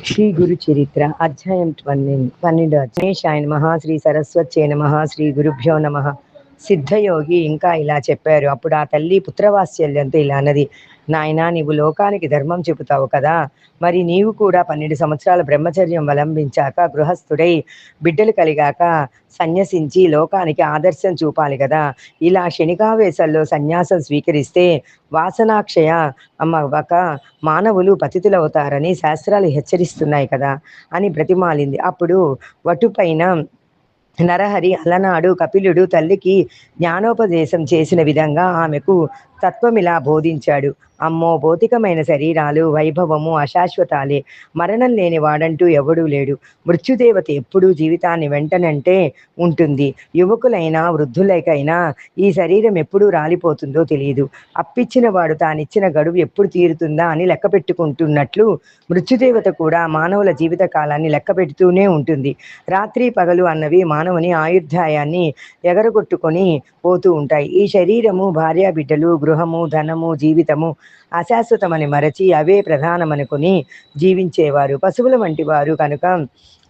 శ్రీ గురు చరిత్ర అధ్యాయం 12 గణేశాయ నమః శ్రీ సరస్వత్యై నమః శ్రీ గురుభ్యో నమః. సిద్ధయోగి ఇంకా ఇలా చెప్పారు. అప్పుడు ఆ తల్లి పుత్రవాత్సల్యంతో ఇలా అన్నది, నాయనా, నీవు లోకానికి ధర్మం చెబుతావు కదా, మరి నీవు కూడా 12 సంవత్సరాల బ్రహ్మచర్యం అవలంబించాక గృహస్థుడై బిడ్డలు కలిగాక సన్యసించి లోకానికి ఆదర్శం చూపాలి కదా. ఇలా క్షణికావేశాల్లో సన్యాసం స్వీకరిస్తే వాసనాక్షయ అమ్మవక మానవులు పతితులవుతారని శాస్త్రాలు హెచ్చరిస్తున్నాయి కదా అని బ్రతిమాలింది. అప్పుడు వటుపైన నరహరి అలనాడు కపిలుడు తల్లికి జ్ఞానోపదేశం చేసిన విధంగా ఆమెకు తత్వమిలా బోధించాడు. అమ్మో, భౌతికమైన శరీరాలు వైభవము అశాశ్వతాలే, మరణం లేని వాడంటూ ఎవడూ లేడు. మృత్యుదేవత ఎప్పుడూ జీవితాన్ని వెంటనంటే ఉంటుంది. యువకులైనా వృద్ధులకైనా ఈ శరీరం ఎప్పుడు రాలిపోతుందో తెలియదు. అప్పిచ్చిన వాడు తానిచ్చిన గడువు ఎప్పుడు తీరుతుందా అని లెక్క పెట్టుకుంటున్నట్లు మృత్యుదేవత కూడా మానవుల జీవిత కాలాన్ని లెక్క పెడుతూనే ఉంటుంది. రాత్రి పగలు అన్నవి మానవుని ఆయుర్దాయాన్ని ఎగరగొట్టుకొని పోతూ ఉంటాయి. ఈ శరీరము, భార్యా బిడ్డలు, గృహము, ధనము, జీవితము అశాశ్వతమని మరచి అవే ప్రధానమనుకుని జీవించేవారు పశువుల వంటి వారు కనుక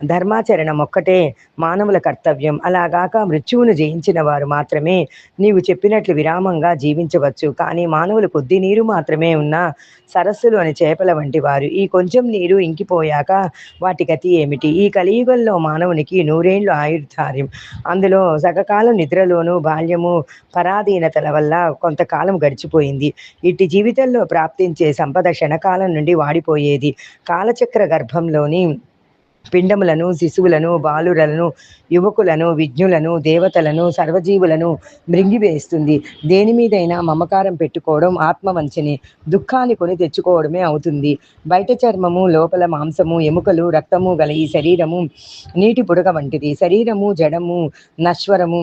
ధర్మాచరణం ఒక్కటే మానవుల కర్తవ్యం. అలాగాక మృత్యువును జయించిన వారు మాత్రమే నీవు చెప్పినట్లు విరామంగా జీవించవచ్చు. కానీ మానవులు కొద్ది నీరు మాత్రమే ఉన్న సరస్సులోని చేపల వంటి వారు. ఈ కొంచెం నీరు ఇంకిపోయాక వాటి గతి ఏమిటి? ఈ కలియుగంలో మానవునికి 100 ఏళ్ళు ఆయుర్ధార్యం. అందులో సగకాలం నిద్రలోనూ బాల్యము పరాధీనతల వల్ల కొంతకాలం గడిచిపోయింది. ఇట్టి జీవితంలో ప్రాప్తించే సంపద క్షణకాలం నుండి వాడిపోయేది. కాలచక్ర గర్భంలోని పిండములను, శిశువులను, బాలురలను, యువకులను, విజ్ఞులను, దేవతలను, సర్వజీవులను మృంగివేస్తుంది. దేని మీదైనా మమకారం పెట్టుకోవడం ఆత్మవంచనే, దుఃఖాన్ని కొని తెచ్చుకోవడమే అవుతుంది. బయట చర్మము, లోపల మాంసము, ఎముకలు, రక్తము గల ఈ శరీరము నీటి బుడగ వంటిది. శరీరము జడము, నశ్వరము,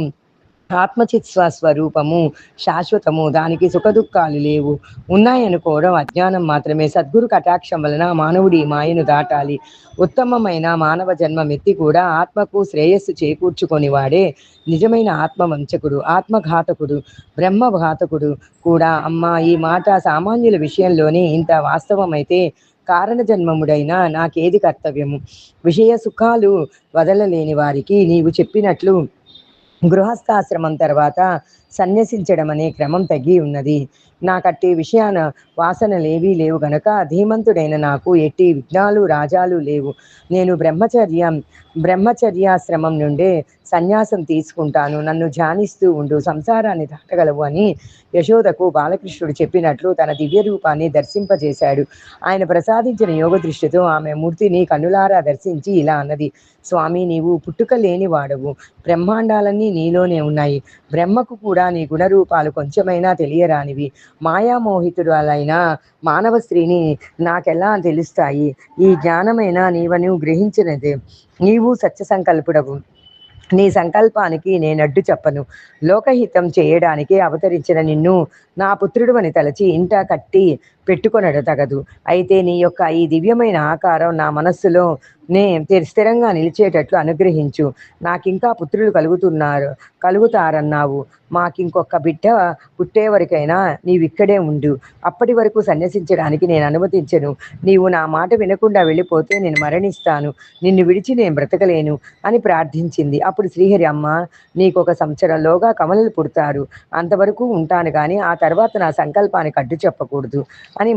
ఆత్మచిత్ స్వస్వరూపము శాశ్వతము. దానికి సుఖదుఖాలు లేవు. ఉన్నాయనుకోవడం అజ్ఞానం మాత్రమే. సద్గురు కటాక్షం వలన మానవుడి మాయను దాటాలి. ఉత్తమమైన మానవ జన్మమెత్తి కూడా ఆత్మకు శ్రేయస్సు చేకూర్చుకొని వాడే నిజమైన ఆత్మవంచకుడు, ఆత్మఘాతకుడు, బ్రహ్మఘాతకుడు కూడా. అమ్మా, ఈ మాట సామాన్యుల విషయంలోనే ఇంత వాస్తవమైతే కారణ జన్మముడైనా నాకేది కర్తవ్యము? విషయ సుఖాలు వదలలేని వారికి నీవు చెప్పినట్లు గృహస్థాశ్రమం తర్వాత సన్యసించడం అనే క్రమం తగ్గి ఉన్నది. నాకట్టి విషయాన వాసనలేవీ లేవు గనక ధీమంతుడైన నాకు ఎట్టి విఘ్నాలు రాజాలు లేవు. నేను బ్రహ్మచర్యాశ్రమం నుండే సన్యాసం తీసుకుంటాను. నన్ను ధ్యానిస్తూ ఉండు, సంసారాన్ని దాటగలవు అని యశోదకు బాలకృష్ణుడు చెప్పినట్లు తన దివ్య రూపాన్ని దర్శింపజేశాడు. ఆయన ప్రసాదించిన యోగ దృష్టితో ఆమె మూర్తిని కన్నులారా దర్శించి ఇలా అన్నది, స్వామి, నీవు పుట్టుక లేని వాడవు. బ్రహ్మాండాలన్నీ నీలోనే ఉన్నాయి. బ్రహ్మకు కూడా నీ గుణరూపాలు కొంచెమైనా తెలియరానివి. మాయామోహితురాలైన మానవ స్త్రీని నాకెలా తెలుస్తాయి? ఈ జ్ఞానమైన నీవను గ్రహించినదే. నీవు సత్య సంకల్పుడవు. నీ సంకల్పానికి నేనడ్డు చెప్పను. లోకహితం చేయడానికి అవతరించిన నిన్ను నా పుత్రుడు అని తలచి ఇంట కట్టి పెట్టుకొనడు తగదు. అయితే నీ యొక్క ఈ దివ్యమైన ఆకారం నా మనస్సులో స్థిరంగా నిలిచేటట్లు అనుగ్రహించు. నాకింకా పుత్రులు కలుగుతారన్నావు. మాకింకొక బిడ్డ పుట్టేవరకైనా నీవిక్కడే ఉండు. అప్పటి వరకు సన్యసించడానికి నేను అనుమతించను. నీవు నా మాట వినకుండా వెళ్ళిపోతే నేను మరణిస్తాను. నిన్ను విడిచి నేను బ్రతకలేను అని ప్రార్థించింది. అప్పుడు శ్రీహరి, అమ్మ, నీకొక సంవత్సరంలోగా కమలలు పుడతారు. అంతవరకు ఉంటాను, కానీ ఆ తర్వాత నా సంకల్పానికి అడ్డు చెప్పకూడదు అని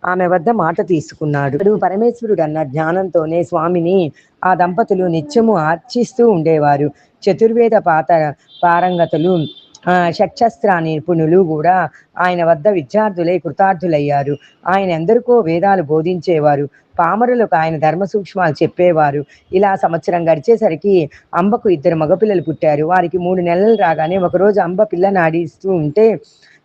ఆమె వద్ద మాట తీసుకున్నాడు. పరమేశ్వరుడు అన్న జ్ఞానంతోనే స్వామిని ఆ దంపతులు నిత్యము ఆర్చిస్తూ ఉండేవారు. చతుర్వేద పారంగతులు, షట్శస్త్ర నిపుణులు కూడా ఆయన వద్ద విద్యార్థులై కృతార్థులయ్యారు. ఆయన ఎందరికో వేదాలు బోధించేవారు. పామరులకు ఆయన ధర్మ సూక్ష్మాలు చెప్పేవారు. ఇలా సంవత్సరం గడిచేసరికి అంబకు 2 మగపిల్లలు పుట్టారు. వారికి 3 నెలలు రాగానే ఒకరోజు అంబ పిల్లని ఆడిస్తూ ఉంటే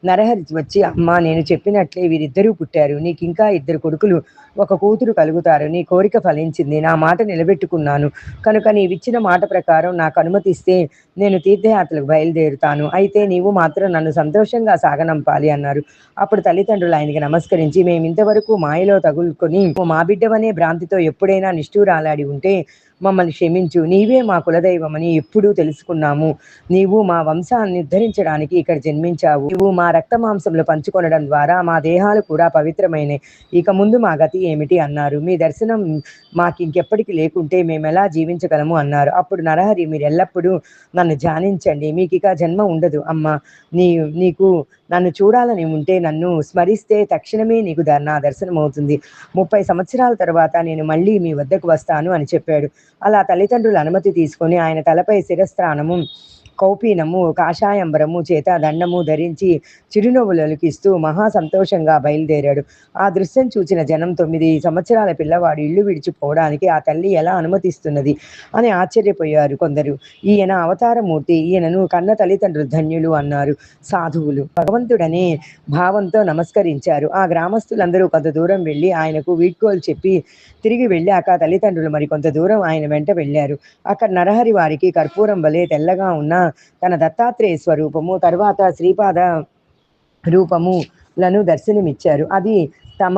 నరహరి వచ్చి, అమ్మ, నేను చెప్పినట్లే వీరిద్దరూ పుట్టారు. నీకు ఇంకా 2 కొడుకులు, 1 కూతురు కలుగుతారు. నీ కోరిక ఫలించింది. నా మాట నిలబెట్టుకున్నాను కనుక నీవిచ్చిన మాట ప్రకారం నాకు అనుమతిస్తే నేను తీర్థయాత్రలకు బయలుదేరుతాను. అయితే నీవు మాత్రం నన్ను సంతోషంగా సాగనంపాలి అన్నారు. అప్పుడు తల్లిదండ్రులు ఆయనకి నమస్కరించి, మేమింతవరకు మాయలో తగులుకొని మా బిడ్డవనే భ్రాంతితో ఎప్పుడైనా నిష్ఠూరాలాడి ఉంటే మమ్మల్ని క్షమించు, నీవే మా కులదైవమని ఎప్పుడూ తెలుసుకున్నాము. నీవు మా వంశాన్ని ఉద్ధరించడానికి ఇక్కడ జన్మించావు. నీవు మా రక్త మాంసంలో పంచుకొనడం ద్వారా మా దేహాలు కూడా పవిత్రమైనవి. ఇక ముందు మా గతి ఏమిటి అన్నారు. మీ దర్శనం మాకింకెప్పటికి లేకుంటే మేమెలా జీవించగలము అన్నారు. అప్పుడు నరహరి, మీరు ఎల్లప్పుడూ నన్ను ధ్యానించండి, మీకిక జన్మ ఉండదు అమ్మ. నీకు నన్ను చూడాలని ఉంటే నన్ను స్మరిస్తే తక్షణమే నీకు నా దర్శనం అవుతుంది. 30 సంవత్సరాల తర్వాత నేను మళ్ళీ మీ వద్దకు వస్తాను అని చెప్పాడు. అలా తల్లిదండ్రుల అనుమతి తీసుకొని ఆయన తలపై శిరస్త్రాణము, కౌపీనము, కాషాయంబరము చేత దండము ధరించి చిరునవ్వులకిస్తూ మహా సంతోషంగా బయలుదేరాడు. ఆ దృశ్యం చూసిన జనం 9 సంవత్సరాల పిల్లవాడు ఇల్లు విడిచిపోవడానికి ఆ తల్లి ఎలా అనుమతిస్తున్నది అని ఆశ్చర్యపోయారు కొందరు. ఈయన అవతారమూర్తి, ఈయనను కన్న తల్లిదండ్రులు ధన్యులు అన్నారు సాధువులు. భగవంతుడనే భావంతో నమస్కరించారు. ఆ గ్రామస్తులందరూ కొంత దూరం వెళ్ళి ఆయనకు వీడ్కోలు చెప్పి తిరిగి వెళ్ళాక తల్లిదండ్రులు మరి కొంత దూరం ఆయన వెంట వెళ్ళారు. అక్కడ నరహరి వారికి కర్పూరం వలె తెల్లగా ఉన్న తన దత్తాత్రేయ స్వరూపము, తరువాత శ్రీపాద రూపములను దర్శనమిచ్చారు. అది తమ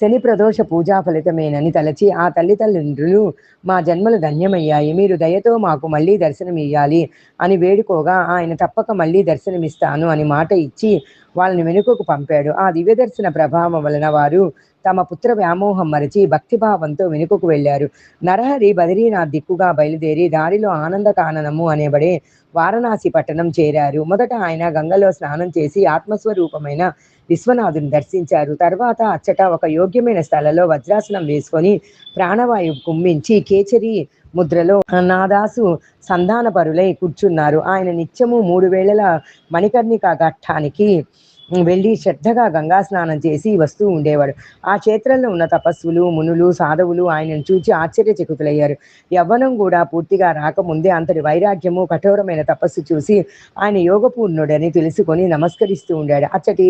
శని ప్రదోష పూజా ఫలితమేనని తలచి ఆ తల్లిదండ్రులు, మా జన్మలు ధన్యమయ్యాయి, మీరు దయతో మాకు మళ్ళీ దర్శనమియ్యాలి అని వేడుకోగా ఆయన తప్పక మళ్ళీ దర్శనమిస్తాను అని మాట ఇచ్చి వాళ్ళని వెనుకకు పంపాడు. ఆ దివ్య దర్శన ప్రభావం వలన వారు తమ పుత్ర వ్యామోహం మరచి భక్తిభావంతో వెనుకకు వెళ్ళారు. నరహరి బదరీనాథ్ దిక్కుగా బయలుదేరి దారిలో ఆనందకాననము అనేబడే వారణాసి పట్టణం చేరారు. మొదట ఆయన గంగలో స్నానం చేసి ఆత్మస్వరూపమైన విశ్వనాథుని దర్శించారు. తర్వాత అచ్చట ఒక యోగ్యమైన స్థలంలో వజ్రాసనం వేసుకొని ప్రాణవాయువు కుమ్మించి కేచరి ముద్రలో నాదాసు సంధాన పరులై కూర్చున్నారు. ఆయన నిత్యము 3 వేళల మణికర్ణిక ఘట్టానికి వెళ్ళి శ్రద్ధగా గంగా స్నానం చేసి వస్తూ ఉండేవాడు. ఆ క్షేత్రంలో ఉన్న తపస్సులు, మునులు, సాధువులు ఆయనను చూచి ఆశ్చర్యచకితులయ్యారు. యవ్వనం కూడా పూర్తిగా రాకముందే అంతటి వైరాగ్యము, కఠోరమైన తపస్సు చూసి ఆయన యోగపూర్ణుడని తెలుసుకొని నమస్కరిస్తూ ఉండాడు. అచ్చటి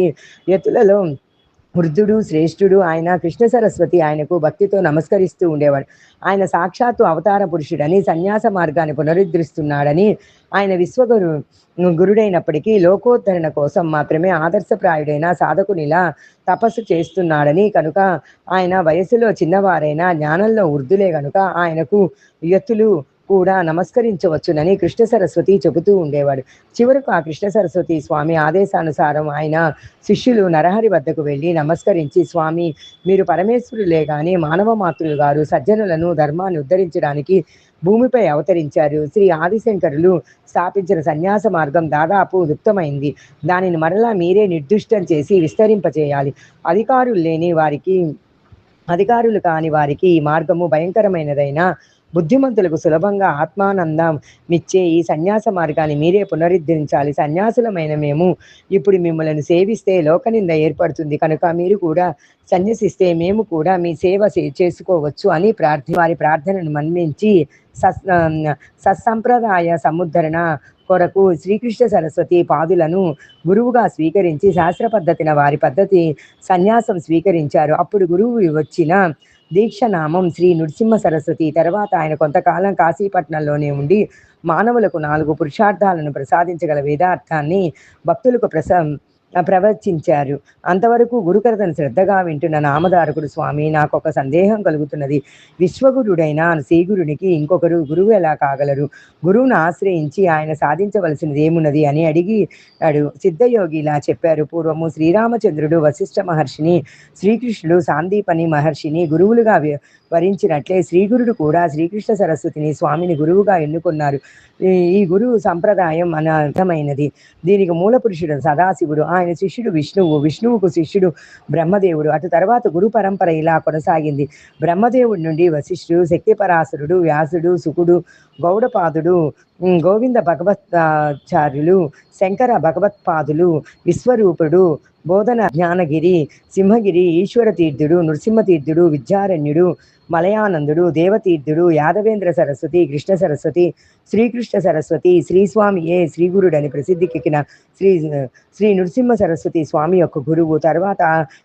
ఎత్తులలో వృద్ధుడు, శ్రేష్ఠుడు ఆయన కృష్ణ సరస్వతి ఆయనకు భక్తితో నమస్కరిస్తూ ఉండేవాడు. ఆయన సాక్షాత్తు అవతార పురుషుడని, సన్యాస మార్గాన్ని పునరుద్ధరిస్తున్నాడని, ఆయన గురుడైనప్పటికీ లోకోద్ధరణ కోసం మాత్రమే ఆదర్శప్రాయుడైన సాధకునిలా తపస్సు చేస్తున్నాడని, కనుక ఆయన వయసులో చిన్నవారైనా జ్ఞానంలో వృద్ధులే కనుక ఆయనకు యతులు కూడా నమస్కరించవచ్చునని కృష్ణ సరస్వతి చెబుతూ ఉండేవాడు. చివరకు ఆ కృష్ణ సరస్వతి స్వామి ఆదేశానుసారం ఆయన శిష్యులు నరహరి వద్దకు వెళ్ళి నమస్కరించి, స్వామి, మీరు పరమేశ్వరులే గాని మానవ మాతృలు గారు, సజ్జనులను ధర్మాన్ని ఉద్ధరించడానికి భూమిపై అవతరించారు. శ్రీ ఆదిశంకరులు స్థాపించిన సన్యాస మార్గం దాదాపు లుప్తమైంది. దానిని మరలా మీరే నిర్దిష్టం చేసి విస్తరింపచేయాలి. అధికారులు కాని వారికి ఈ మార్గము భయంకరమైనదైనా బుద్ధిమంతులకు సులభంగా ఆత్మానందం మిచ్చే ఈ సన్యాస మార్గాన్ని మీరే పునరుద్ధరించాలి. సన్యాసులమైన మేము ఇప్పుడు మిమ్మల్ని సేవిస్తే లోకనింద ఏర్పడుతుంది, కనుక మీరు కూడా సన్యసిస్తే మేము కూడా మీ సేవ చేసుకోవచ్చు అని వారి ప్రార్థనను మన్నించి సత్సంప్రదాయ సముద్ధరణ కొరకు శ్రీకృష్ణ సరస్వతి పాదులను గురువుగా స్వీకరించి శాస్త్ర పద్ధతిన వారి పద్ధతి సన్యాసం స్వీకరించారు. అప్పుడు గురువు వచ్చిన దీక్షనామం శ్రీ నృసింహ సరస్వతి. తర్వాత ఆయన కొంతకాలం కాశీపట్నంలోనే ఉండి మానవులకు 4 పురుషార్థాలను ప్రసాదించగల వేదార్థాన్ని భక్తులకు ప్రవచించారు. అంతవరకు గురుకథను శ్రద్ధగా వింటున్న నామధారకుడు, స్వామి, నాకు ఒక సందేహం కలుగుతున్నది. విశ్వగురుడైన శ్రీగురునికి ఇంకొకరు గురువు ఎలా కాగలరు? గురువును ఆశ్రయించి ఆయన సాధించవలసినది ఏమున్నది అని అడిగాడు. సిద్ధయోగి ఇలా చెప్పారు. పూర్వము శ్రీరామచంద్రుడు వశిష్ఠ మహర్షిని, శ్రీకృష్ణుడు సాందీపని మహర్షిని గురువులుగా వరించినట్లే శ్రీగురుడు కూడా శ్రీకృష్ణ సరస్వతిని స్వామిని గురువుగా ఎన్నుకున్నారు. ఈ గురువు సంప్రదాయం అర్థమైనది. దీనికి మూల పురుషుడు సదాశివుడు, ఆయన శిష్యుడు విష్ణువు, విష్ణువుకు శిష్యుడు బ్రహ్మదేవుడు. అటు తర్వాత గురు పరంపర ఇలా కొనసాగింది. బ్రహ్మదేవుడి నుండి వశిష్ఠుడు, శక్తిపరాశరుడు, వ్యాసుడు, సుకుడు, గౌడపాదుడు, గోవింద భగవత్చార్యులు, శంకర భగవత్పాదులు, విశ్వరూపుడు, బోధన జ్ఞానగిరి, సింహగిరి, ఈశ్వర తీర్థుడు, నృసింహతీర్థుడు, విద్యారణ్యుడు, మలయానందుడు, దేవతీర్థుడు, యాదవేంద్ర సరస్వతి, కృష్ణ సరస్వతి, శ్రీకృష్ణ సరస్వతి, శ్రీస్వామియే శ్రీగురుడని ప్రసిద్ధికెక్కిన శ్రీ నృసింహ సరస్వతి స్వామి యొక్క గురువు. తర్వాత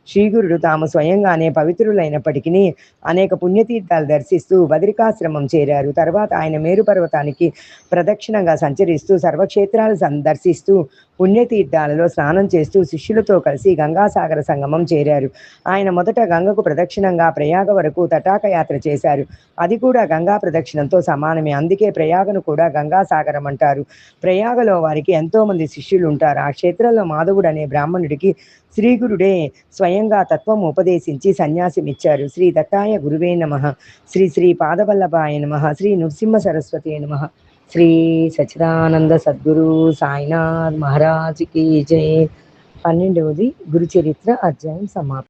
శ్రీగురుడు తాము స్వయంగానే పవిత్రులైనప్పటికీ అనేక పుణ్యతీర్థాలు దర్శిస్తూ బదరికాశ్రమం చేరారు. తర్వాత ఆయన మేరు పర్వతానికి ప్రదక్షిణంగా సంచరిస్తూ సర్వక్షేత్రాలు దర్శిస్తూ పుణ్యతీర్థాలలో స్నానం చేస్తూ శిష్యులతో కలిసి గంగాసాగర సంగమం చేరారు. ఆయన మొదట గంగకు ప్రదక్షిణంగా ప్రయాగ వరకు తటాక తీర్థయాత్ర చేశారు. అది కూడా గంగా ప్రదక్షిణంతో సమానమే. అందుకే ప్రయాగను కూడా గంగాసాగరం అంటారు. ప్రయాగలో వారికి ఎంతోమంది శిష్యులు ఉంటారు. ఆ క్షేత్రంలో మాధవుడు అనే బ్రాహ్మణుడికి శ్రీగురుడే స్వయంగా తత్వం ఉపదేశించి సన్యాసం ఇచ్చారు. శ్రీ దత్తాయ గురువే నమః, శ్రీ శ్రీ పాదవల్లభాయ నమః, శ్రీ నృసింహ సరస్వతి నమః, శ్రీ సచ్చిదానంద సద్గురు సాయినాథ్ మహారాజ్ కి జై. 12వది గురుచరిత్ర అధ్యాయం సమాప్తం.